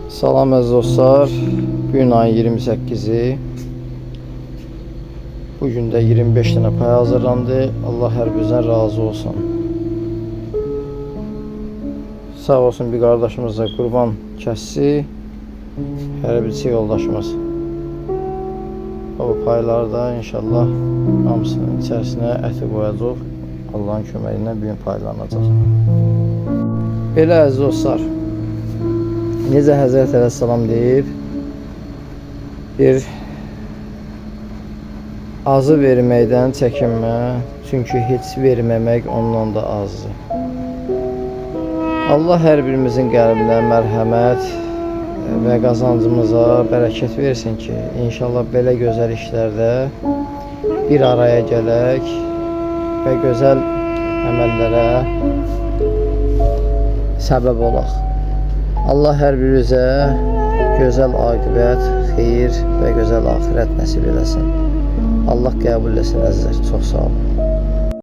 Salam əziz dostlar. Bugün ayın 28-i. Bugün də 25 dənə pay hazırlandı. Allah hər birinizdən razı olsun. Sağ olsun bir qardaşımız da qurban kəssi. Hər birisi yoldaşımız. Bu payları da inşallah hamısının içərisinə əti qoyacaq. Allahın köməyi ilə bugün paylanacaq. Belə əziz dostlar. Necə Həzrət Əleyhisselam deyib, bir azı verməkdən çəkinmə, çünki heç verməmək ondan da azdır. Allah hər birimizin qəlbinə mərhəmət və qazancımıza bərəkət versin ki, inşallah belə gözəl işlərdə bir araya gələk və gözəl əməllərə səbəb olaq. Allah hər birimizə gözəl aqibət, xeyir və gözəl axirət nəsib eləsin. Allah qəbul etsin əzizlər. Çox sağ olun.